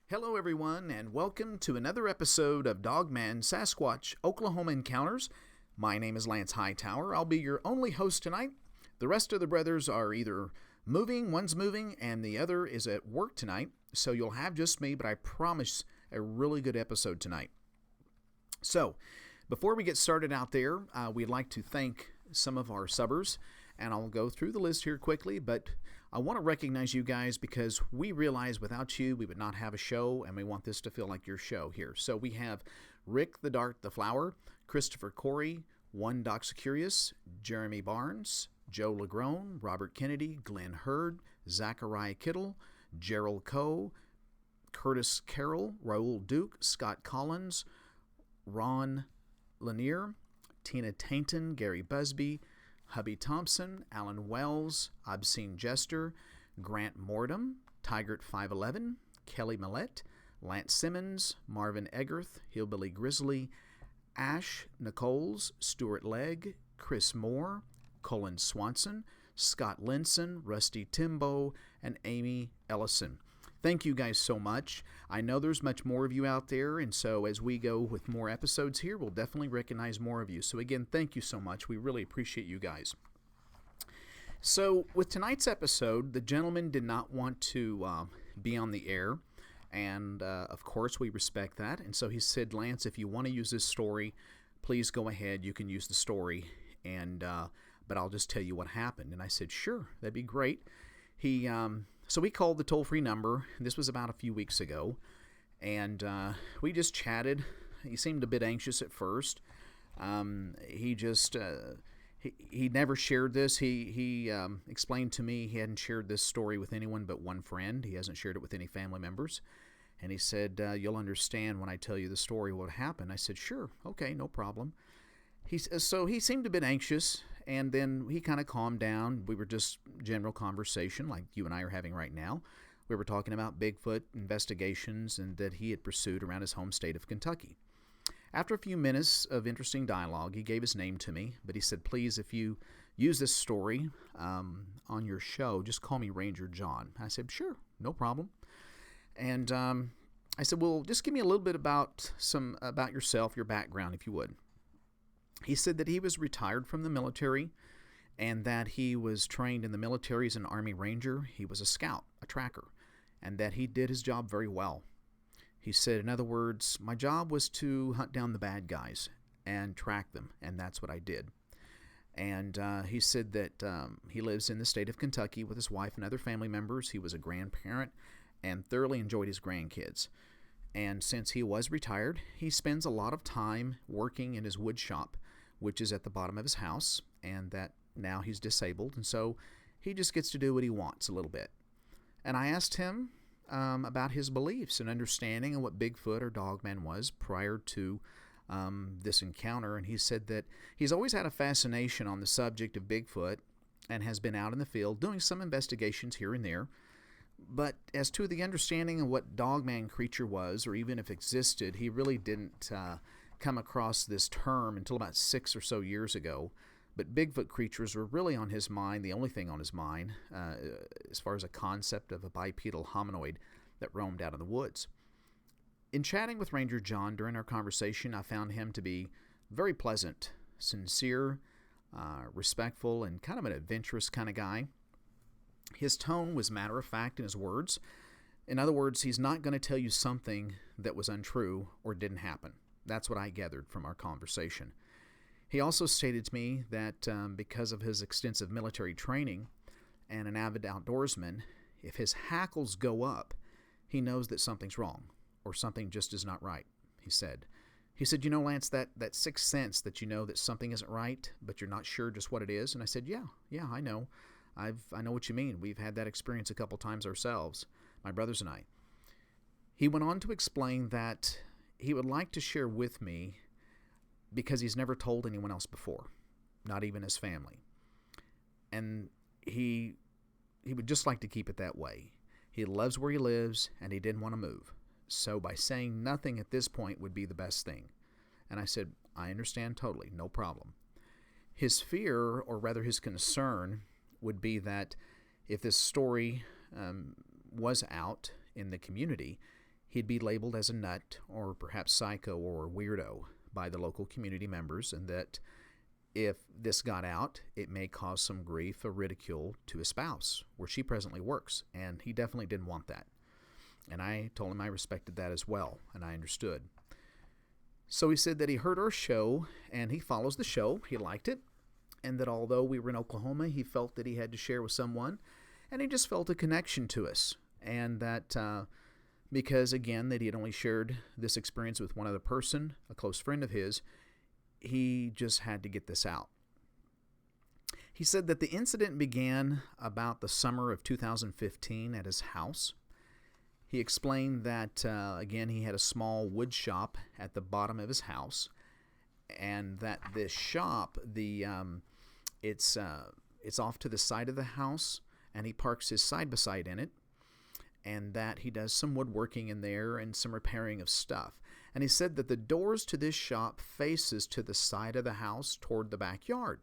Hello, everyone, and welcome to another episode of Dogman Sasquatch Oklahoma Encounters. My name is Lance Hightower. I'll be your only host tonight. The rest of the brothers are either moving, one's moving, and the other is at work tonight, so you'll have just me, but I promise a really good episode tonight. So, before we get started out there, we'd like to thank some of our subbers, and I'll go through the list here quickly, but I want to recognize you guys because we realize without you we would not have a show, and we want this to feel like your show here. So we have Rick the Dart the Flower, Christopher Corey, One Doxicurious, Jeremy Barnes, Joe Lagrone, Robert Kennedy, Glenn Hurd, Zachariah Kittle, Gerald Coe, Curtis Carroll, Raul Duke, Scott Collins, Ron Lanier, Tina Tainton, Gary Busby, Hubby Thompson, Alan Wells, Obscene Jester, Grant Mordham, Tigert511, Kelly Millette, Lance Simmons, Marvin Eggerth, Hillbilly Grizzly, Ash Nichols, Stuart Legg, Chris Moore, Colin Swanson, Scott Linson, Rusty Timbo, and Amy Ellison. Thank you guys so much. I know there's much more of you out there, and so as we go with more episodes here, we'll definitely recognize more of you. So again, thank you so much. We really appreciate you guys. So with tonight's episode, the gentleman did not want to be on the air, and of course we respect that. And so he said, Lance, if you want to use this story, please go ahead. You can use the story, and but I'll just tell you what happened. And I said, sure, that'd be great. So we called the toll-free number. This was about a few weeks ago, and we just chatted. He seemed a bit anxious at first. He never shared this. He explained to me he hadn't shared this story with anyone but one friend. He hasn't shared it with any family members. And he said, you'll understand when I tell you the story what happened. I said, sure, okay, no problem. So he seemed a bit anxious, and then he kind of calmed down. We were just general conversation like you and I are having right now. We were talking about Bigfoot investigations and that he had pursued around his home state of Kentucky. After a few minutes of interesting dialogue, he gave his name to me, but he said, please, if you use this story on your show, just call me Ranger John. I said, sure, no problem. And I said, well, just give me a little bit about yourself, your background, if you would. He said that he was retired from the military and that he was trained in the military as an Army Ranger. He was a scout, a tracker, and that he did his job very well. He said, in other words, my job was to hunt down the bad guys and track them, and that's what I did. And he said that he lives in the state of Kentucky with his wife and other family members. He was a grandparent and thoroughly enjoyed his grandkids. And since he was retired, he spends a lot of time working in his wood shop, which is at the bottom of his house, and that now he's disabled, and so he just gets to do what he wants a little bit. And I asked him about his beliefs and understanding of what Bigfoot or Dogman was prior to this encounter, and he said that he's always had a fascination on the subject of Bigfoot and has been out in the field doing some investigations here and there. But as to the understanding of what Dogman creature was, or even if existed, he really didn't come across this term until about 6 or so years ago. But Bigfoot creatures were really on his mind, the only thing on his mind, as far as a concept of a bipedal hominoid that roamed out in the woods. In chatting with Ranger John during our conversation, I found him to be very pleasant, sincere, respectful, and kind of an adventurous kind of guy. His tone was matter-of-fact in his words. In other words, he's not going to tell you something that was untrue or didn't happen. That's what I gathered from our conversation. He also stated to me that because of his extensive military training and an avid outdoorsman, if his hackles go up, he knows that something's wrong or something just is not right, he said. He said, you know, Lance, that sixth sense that you know that something isn't right, but you're not sure just what it is. And I said, yeah, I know. I know what you mean. We've had that experience a couple times ourselves, my brothers and I. He went on to explain that he would like to share with me because he's never told anyone else before, not even his family. And he would just like to keep it that way. He loves where he lives, and he didn't want to move. So by saying nothing at this point would be the best thing. And I said, I understand totally, no problem. His fear, or rather his concern, would be that if this story was out in the community, he'd be labeled as a nut or perhaps psycho or weirdo by the local community members, and that if this got out, it may cause some grief or ridicule to his spouse, where she presently works, and he definitely didn't want that. And I told him I respected that as well, and I understood. So he said that he heard our show, and he follows the show. He liked it, and that although we were in Oklahoma, he felt that he had to share with someone, and he just felt a connection to us. And that because, again, that he had only shared this experience with one other person, a close friend of his, he just had to get this out. He said that the incident began about the summer of 2015 at his house. He explained that, again, he had a small wood shop at the bottom of his house, and that this shop, it's off to the side of the house, and he parks his side-by-side in it, and that he does some woodworking in there and some repairing of stuff. And he said that the doors to this shop faces to the side of the house toward the backyard.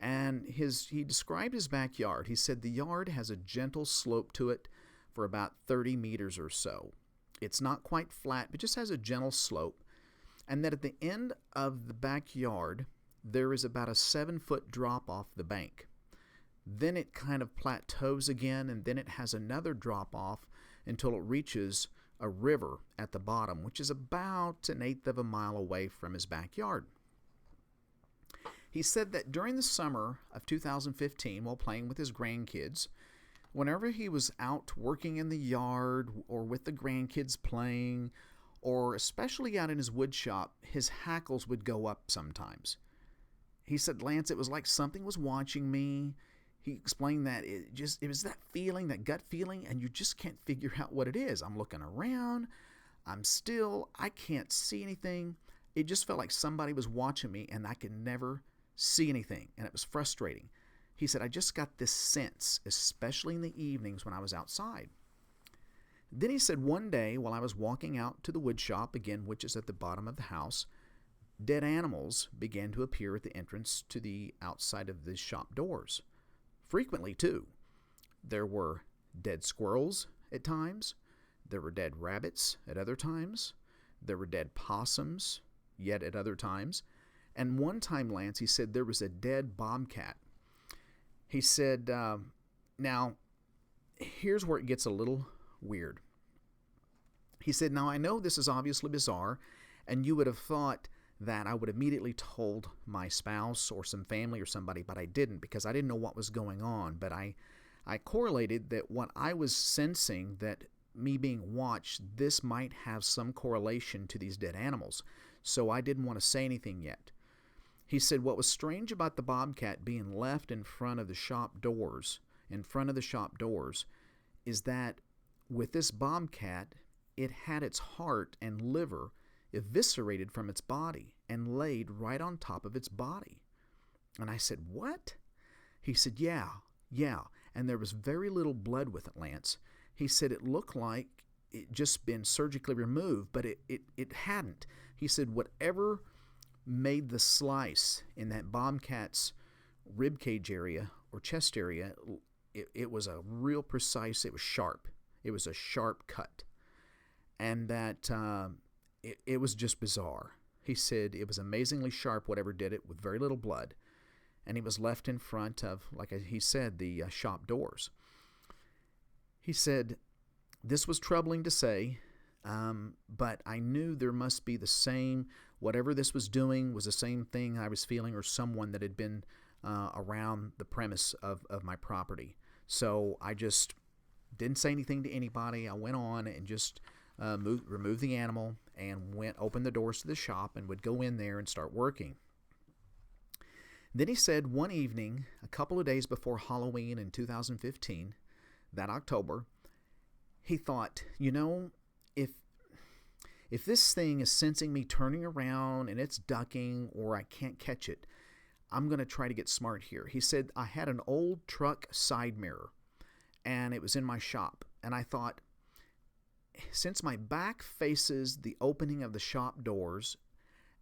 And he described his backyard. He said the yard has a gentle slope to it for about 30 meters or so. It's not quite flat, but just has a gentle slope. And that at the end of the backyard, there is about a 7-foot drop off the bank. Then it kind of plateaus again, and then it has another drop off until it reaches a river at the bottom, which is about an eighth of a mile away from his backyard. He said that during the summer of 2015, while playing with his grandkids, whenever he was out working in the yard or with the grandkids playing, or especially out in his wood shop, his hackles would go up sometimes. He said, Lance, it was like something was watching me. He explained that it was that feeling, that gut feeling, and you just can't figure out what it is. I'm looking around, I'm still, I can't see anything. It just felt like somebody was watching me and I could never see anything, and it was frustrating. He said, I just got this sense, especially in the evenings when I was outside. Then he said one day while I was walking out to the wood shop, again, which is at the bottom of the house, dead animals began to appear at the entrance to the outside of the shop doors. Frequently, too. There were dead squirrels at times. There were dead rabbits at other times. There were dead possums, yet at other times. And one time, Lance, he said there was a dead bobcat. He said, now, here's where it gets a little weird. He said, now, I know this is obviously bizarre, and you would have thought that I would immediately told my spouse or some family or somebody, but I didn't because I didn't know what was going on. But I correlated that what I was sensing, that me being watched, this might have some correlation to these dead animals. So I didn't want to say anything yet. He said what was strange about the bobcat being left in front of the shop doors, is that with this bobcat, it had its heart and liver eviscerated from its body and laid right on top of its body. And I said, what? He said, yeah. And there was very little blood with it, Lance. He said it looked like it just been surgically removed, but it hadn't. He said whatever made the slice in that bobcat's rib cage area or chest area, it was a real precise, it was sharp. It was a sharp cut. And that it was just bizarre. He said it was amazingly sharp, whatever did it, with very little blood. And he was left in front of, like he said, the shop doors. He said, this was troubling to say, but I knew there must be the same, whatever this was doing was the same thing I was feeling, or someone that had been around the premise of my property. So I just didn't say anything to anybody. I went on and just removed the animal and opened the doors to the shop and would go in there and start working. Then he said one evening, a couple of days before Halloween in 2015, that October, he thought, if this thing is sensing me turning around and it's ducking or I can't catch it, I'm going to try to get smart here. He said, I had an old truck side mirror and it was in my shop. And I thought, since my back faces the opening of the shop doors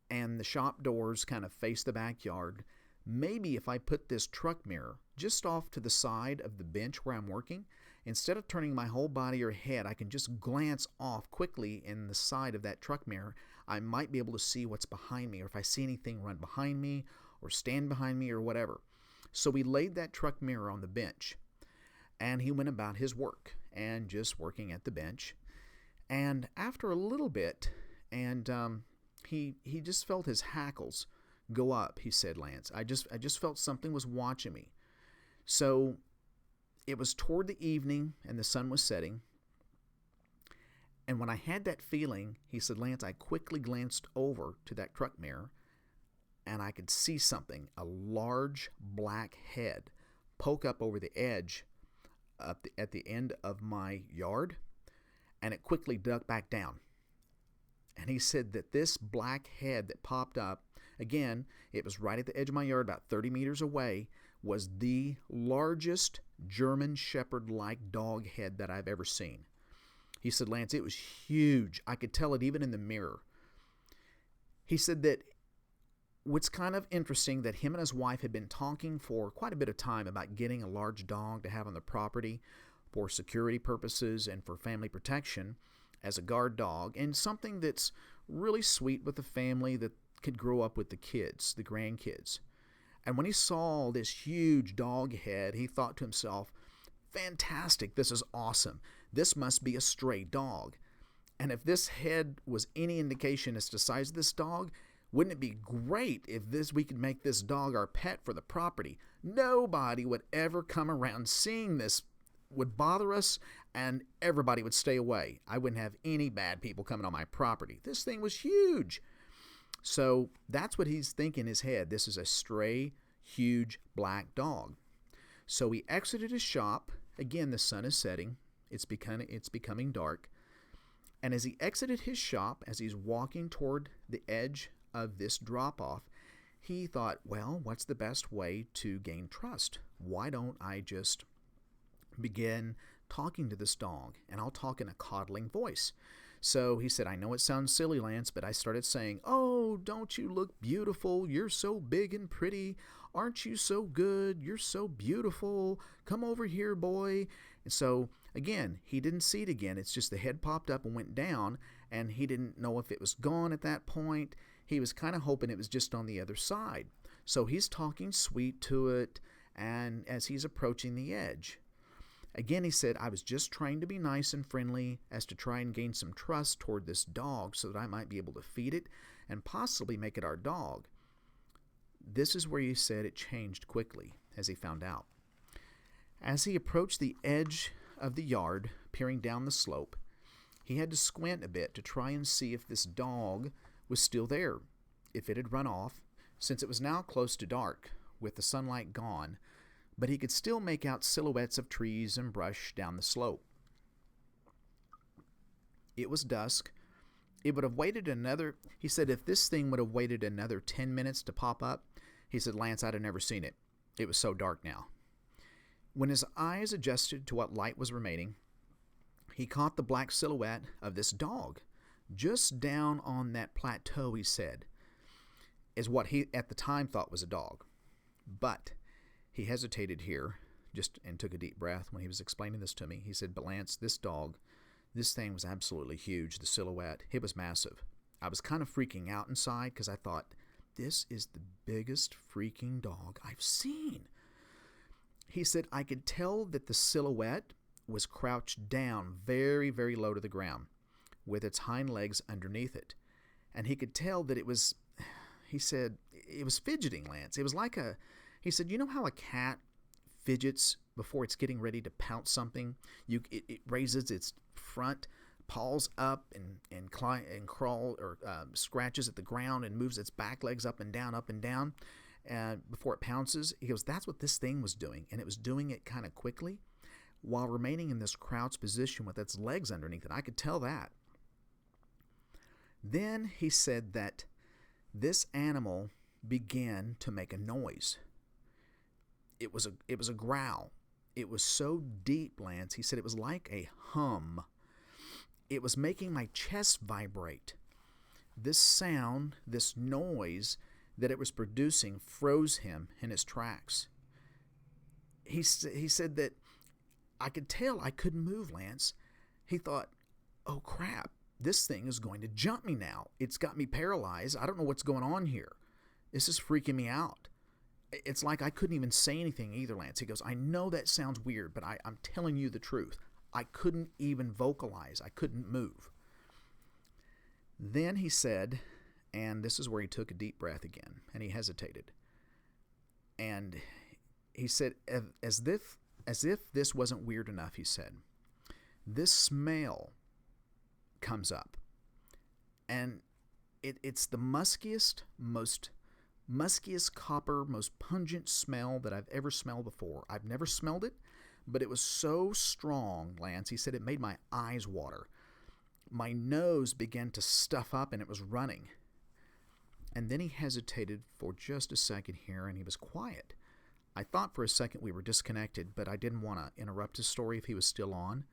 and the shop doors kind of face the backyard, maybe if I put this truck mirror just off to the side of the bench where I'm working Instead of turning my whole body or head, I can just glance off quickly in the side of that truck mirror. I might be able to see what's behind me, or if I see anything run behind me or stand behind me or whatever. So we laid that truck mirror on the bench, and he went about his work and just working at the bench. And after a little bit, and he just felt his hackles go up. He said, "Lance, I just felt something was watching me." So it was toward the evening, and the sun was setting. And when I had that feeling, he said, "Lance, I quickly glanced over to that truck mirror, and I could see something, a large black head, poke up over the edge at the end of my yard, and it quickly ducked back down." And he said that this black head that popped up, again, it was right at the edge of my yard, about 30 meters away, was the largest German Shepherd-like dog head that I've ever seen. He said, "Lance, it was huge. I could tell it even in the mirror." He said that what's kind of interesting, that him and his wife had been talking for quite a bit of time about getting a large dog to have on the property for security purposes and for family protection as a guard dog, and something that's really sweet with the family that could grow up with the kids, the grandkids. And when he saw this huge dog head, he thought to himself, "Fantastic, this is awesome. This must be a stray dog. And if this head was any indication as to the size of this dog, wouldn't it be great if we could make this dog our pet for the property? Nobody would ever come around seeing this, would bother us, and everybody would stay away. I wouldn't have any bad people coming on my property. This thing was huge." So that's what he's thinking in his head. This is a stray, huge black dog. So he exited his shop. Again, the sun is setting. It's becoming dark. And as he exited his shop, as he's walking toward the edge of this drop-off, he thought, well, what's the best way to gain trust? Why don't I just begin talking to this dog, and I'll talk in a coddling voice. So he said, "I know it sounds silly, Lance, but I started saying, 'Oh, don't you look beautiful? You're so big and pretty. Aren't you so good? You're so beautiful. Come over here, boy.'" And so, again, he didn't see it again. It's just the head popped up and went down, and he didn't know if it was gone at that point. He was kind of hoping it was just on the other side. So he's talking sweet to it, and as he's approaching the edge. Again, he said, "I was just trying to be nice and friendly as to try and gain some trust toward this dog so that I might be able to feed it and possibly make it our dog." This is where he said it changed quickly as he found out. As he approached the edge of the yard, peering down the slope, he had to squint a bit to try and see if this dog was still there, if it had run off, since it was now close to dark, with the sunlight gone, but he could still make out silhouettes of trees and brush down the slope. It was dusk. It would have waited he said if this thing would have waited another 10 minutes to pop up, he said, "Lance, I'd have never seen it. It was so dark now." When his eyes adjusted to what light was remaining, he caught the black silhouette of this dog, just down on that plateau, he said, is what he at the time thought was a dog. But he hesitated here and took a deep breath when he was explaining this to me. He said, "But Lance, this thing was absolutely huge, the silhouette. It was massive. I was kind of freaking out inside because I thought, this is the biggest freaking dog I've seen." He said, "I could tell that the silhouette was crouched down very, very low to the ground with its hind legs underneath it. And he could tell that he said, it was fidgeting, Lance. It was like he said, you know how a cat fidgets before it's getting ready to pounce something? It raises its front paws up and crawl or scratches at the ground and moves its back legs up and down before it pounces." He goes, "That's what this thing was doing, and it was doing it kind of quickly while remaining in this crouched position with its legs underneath it. I could tell that." Then he said that this animal began to make a noise. It was a growl. It was so deep, Lance. He said it was like a hum. It was making my chest vibrate. This sound, this noise that it was producing froze him in his tracks. He said that I could tell I couldn't move, Lance. He thought, oh crap, this thing is going to jump me now. It's got me paralyzed. I don't know what's going on here. This is freaking me out. It's like I couldn't even say anything either, Lance. He goes, I know that sounds weird, but I'm telling you the truth. I couldn't even vocalize. I couldn't move. Then he said, and this is where he took a deep breath again, and he hesitated. And he said, as if this wasn't weird enough, he said, this smell comes up. And it's the muskiest copper, most pungent smell that I've ever smelled before. I've never smelled it, but it was so strong, Lance. He said it made my eyes water. My nose began to stuff up and it was running. And then he hesitated for just a second here and he was quiet. I thought for a second we were disconnected, but I didn't want to interrupt his story if he was still on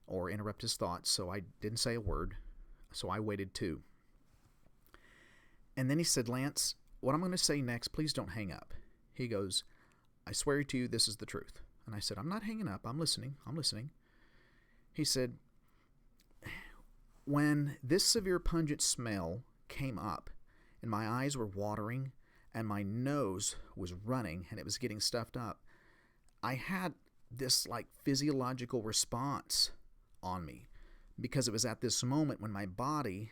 or interrupt his thoughts, so I didn't say a word. So I waited too. And then he said, Lance, what I'm going to say next, please don't hang up. He goes, I swear to you, this is the truth. And I said, I'm not hanging up. I'm listening. He said, when this severe pungent smell came up and my eyes were watering and my nose was running and it was getting stuffed up, I had this like physiological response on me because it was at this moment when my body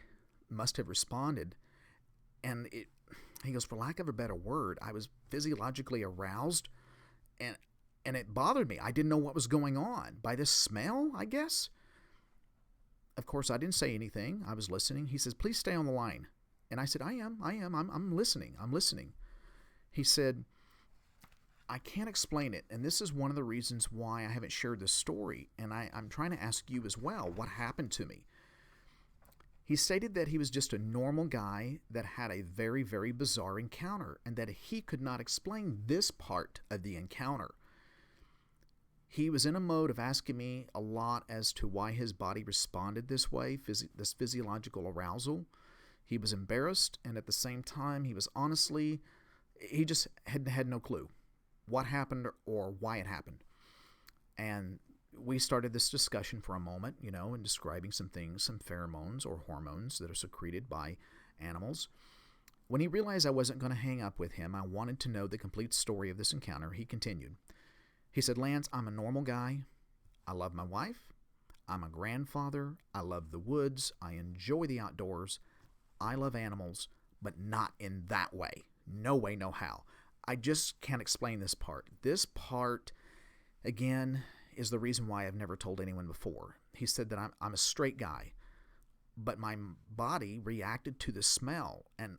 must have responded. And he goes, for lack of a better word, I was physiologically aroused and it bothered me. I didn't know what was going on by this smell, I guess. Of course, I didn't say anything. I was listening. He says, please stay on the line. And I said, I am. I'm listening. He said, I can't explain it. And this is one of the reasons why I haven't shared this story. And I'm trying to ask you as well, what happened to me? He stated that he was just a normal guy that had a very, very bizarre encounter and that he could not explain this part of the encounter. He was in a mode of asking me a lot as to why his body responded this way, this physiological arousal. He was embarrassed, and at the same time, he just had no clue what happened or why it happened. And we started this discussion for a moment, and describing some things, some pheromones or hormones that are secreted by animals. When he realized I wasn't going to hang up with him, I wanted to know the complete story of this encounter. He continued. He said, Lance, I'm a normal guy. I love my wife. I'm a grandfather. I love the woods. I enjoy the outdoors. I love animals, but not in that way. No way, no how. I just can't explain this part. This part, again, is the reason why I've never told anyone before. He said that I'm a straight guy, but my body reacted to the smell, and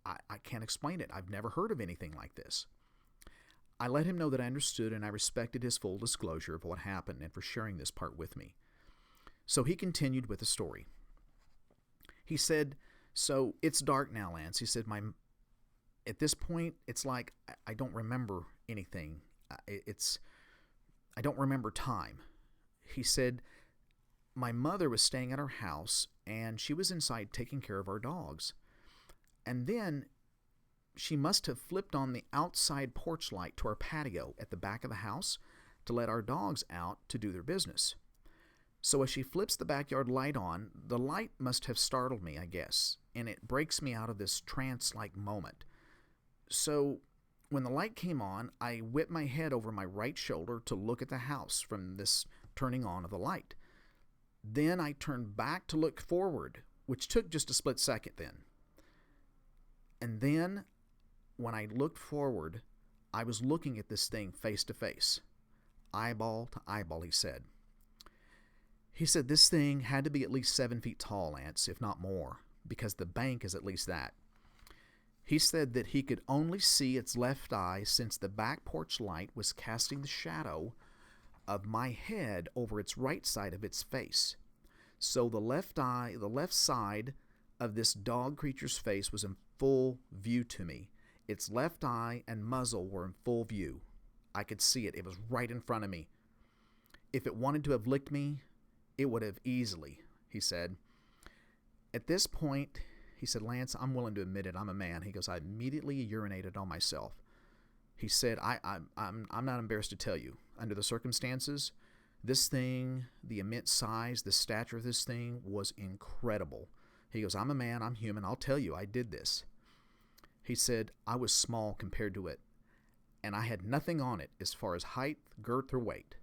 I can't explain it. I've never heard of anything like this. I let him know that I understood and I respected his full disclosure of what happened and for sharing this part with me. So he continued with the story. He said, so it's dark now, Lance. He said, at this point, it's like I don't remember anything. I don't remember time. He said, my mother was staying at our house and she was inside taking care of our dogs. And then she must have flipped on the outside porch light to our patio at the back of the house to let our dogs out to do their business. So as she flips the backyard light on, the light must have startled me, I guess, and it breaks me out of this trance-like moment. So when the light came on, I whipped my head over my right shoulder to look at the house from this turning on of the light. Then I turned back to look forward, which took just a split second then. And then when I looked forward, I was looking at this thing face to face, eyeball to eyeball, he said. He said this thing had to be at least 7 feet tall, Lance, if not more, because the bank is at least that. He said that he could only see its left eye since the back porch light was casting the shadow of my head over its right side of its face. So the left side of this dog creature's face was in full view to me. Its left eye and muzzle were in full view. I could see it. It was right in front of me. If it wanted to have licked me, it would have easily, he said. At this point, he said, Lance, I'm willing to admit it. I'm a man. He goes, I immediately urinated on myself. He said, I'm not embarrassed to tell you. Under the circumstances, This thing, the immense size, the stature of this thing was incredible. He goes, I'm a man, I'm human, I'll tell you, I did this. He said, I was small compared to it, and I had nothing on it as far as height, girth, or weight.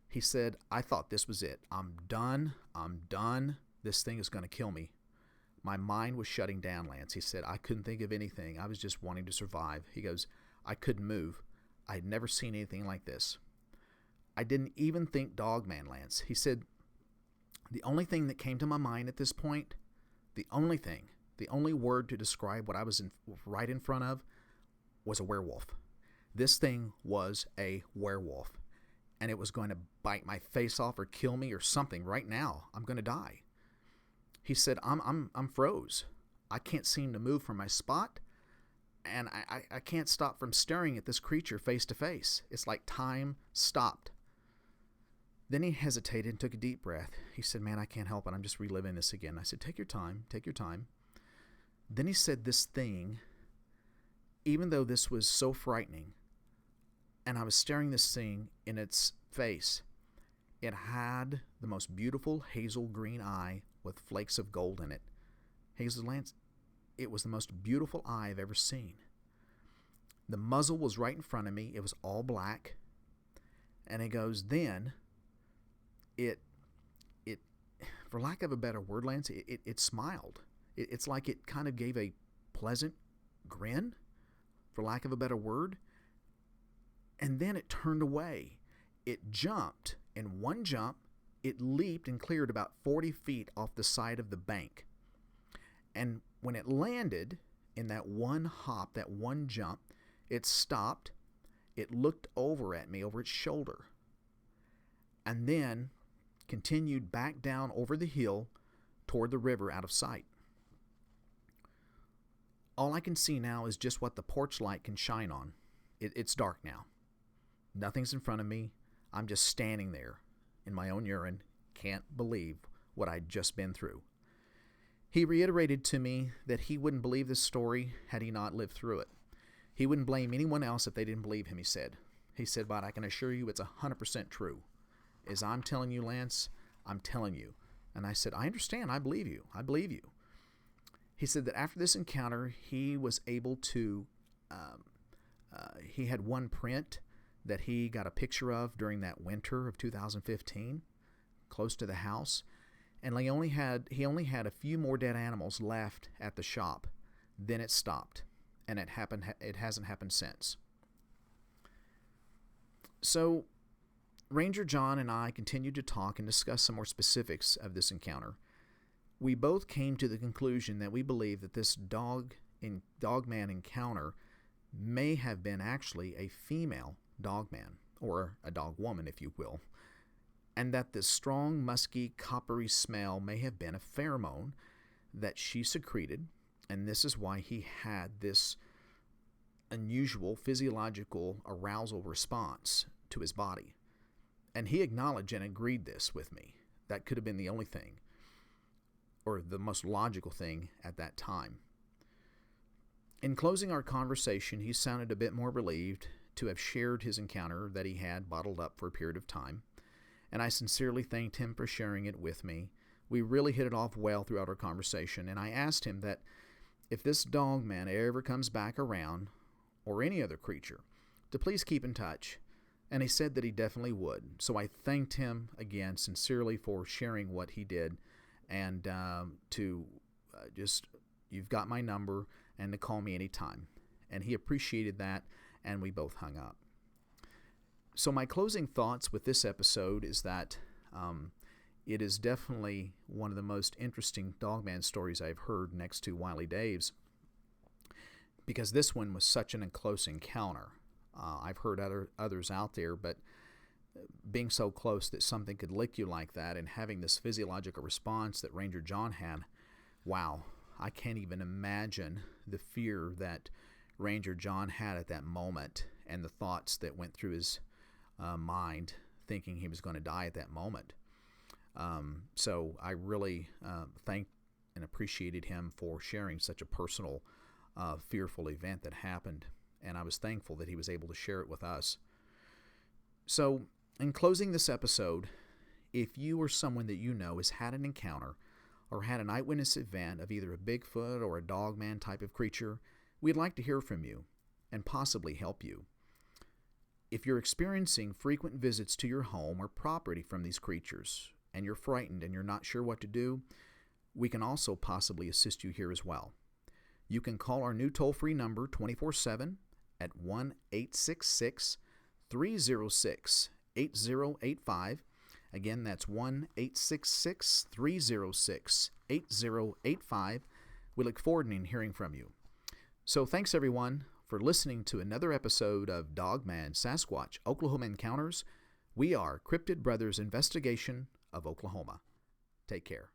He said, I thought this was it. I'm done. This thing is going to kill me. My mind was shutting down, Lance. He said, I couldn't think of anything. I was just wanting to survive. He goes, I couldn't move. I had never seen anything like this. I didn't even think Dogman, Lance. He said, the only thing that came to my mind at this point, the only word to describe what I was right in front of was a werewolf. This thing was a werewolf, and it was going to bite my face off or kill me or something right now. I'm going to die. He said, I'm froze. I can't seem to move from my spot, and I can't stop from staring at this creature face to face. It's like time stopped. Then he hesitated and took a deep breath. He said, man, I can't help it. I'm just reliving this again. I said, take your time. Then he said, this thing, even though this was so frightening, and I was staring this thing in its face, it had the most beautiful hazel green eye with flakes of gold in it. Hazel, Lance, it was the most beautiful eye I've ever seen. The muzzle was right in front of me. It was all black. And he goes, then it for lack of a better word, Lance, it smiled. It's like it kind of gave a pleasant grin, for lack of a better word. And then it turned away. It jumped. In one jump, it leaped and cleared about 40 feet off the side of the bank. And when it landed in that one hop, that one jump, it stopped. It looked over at me, over its shoulder, and then continued back down over the hill toward the river out of sight. All I can see now is just what the porch light can shine on. It's dark now. Nothing's in front of me. I'm just standing there in my own urine. Can't believe what I'd just been through. He reiterated to me that he wouldn't believe this story had he not lived through it. He wouldn't blame anyone else if they didn't believe him, he said. He said, but I can assure you it's 100% true. As I'm telling you, Lance, I'm telling you. And I said, I understand. I believe you. He said that after this encounter, he was able to, he had one print that he got a picture of during that winter of 2015, close to the house. And he only had a few more dead animals left at the shop. Then it stopped, and it hasn't happened since. So Ranger John and I continued to talk and discuss some more specifics of this encounter. We both came to the conclusion that we believe that this dogman encounter may have been actually a female dogman, or a dog woman, if you will, and that this strong, musky, coppery smell may have been a pheromone that she secreted, and this is why he had this unusual physiological arousal response to his body. And he acknowledged and agreed this with me. That could have been the only thing, or the most logical thing at that time. In closing our conversation, he sounded a bit more relieved to have shared his encounter that he had bottled up for a period of time, and I sincerely thanked him for sharing it with me. We really hit it off well throughout our conversation, and I asked him that if this dogman ever comes back around, or any other creature, to please keep in touch. And he said that he definitely would. So I thanked him again sincerely for sharing what he did, and you've got my number, and to call me anytime. And he appreciated that, and we both hung up. So my closing thoughts with this episode is that it is definitely one of the most interesting dogman stories I've heard, next to Wiley Dave's, because this one was such an close encounter. I've heard others out there, but being so close that something could lick you like that, and having this physiological response that Ranger John had, wow, I can't even imagine the fear that Ranger John had at that moment, and the thoughts that went through his mind, thinking he was going to die at that moment. So I really thanked and appreciated him for sharing such a personal, fearful event that happened. And I was thankful that he was able to share it with us. So In closing this episode, if you or someone that you know has had an encounter or had an eyewitness event of either a Bigfoot or a Dogman type of creature, we'd like to hear from you and possibly help you. If you're experiencing frequent visits to your home or property from these creatures, and you're frightened and you're not sure what to do, we can also possibly assist you here as well. You can call our new toll-free number 24/7 at 1-866-306-8085. Again, that's 1-866-306-8085. We look forward to hearing from you. So thanks, everyone, for listening to another episode of Dogman Sasquatch Oklahoma Encounters. We are Cryptid Brothers Investigation of Oklahoma. Take care.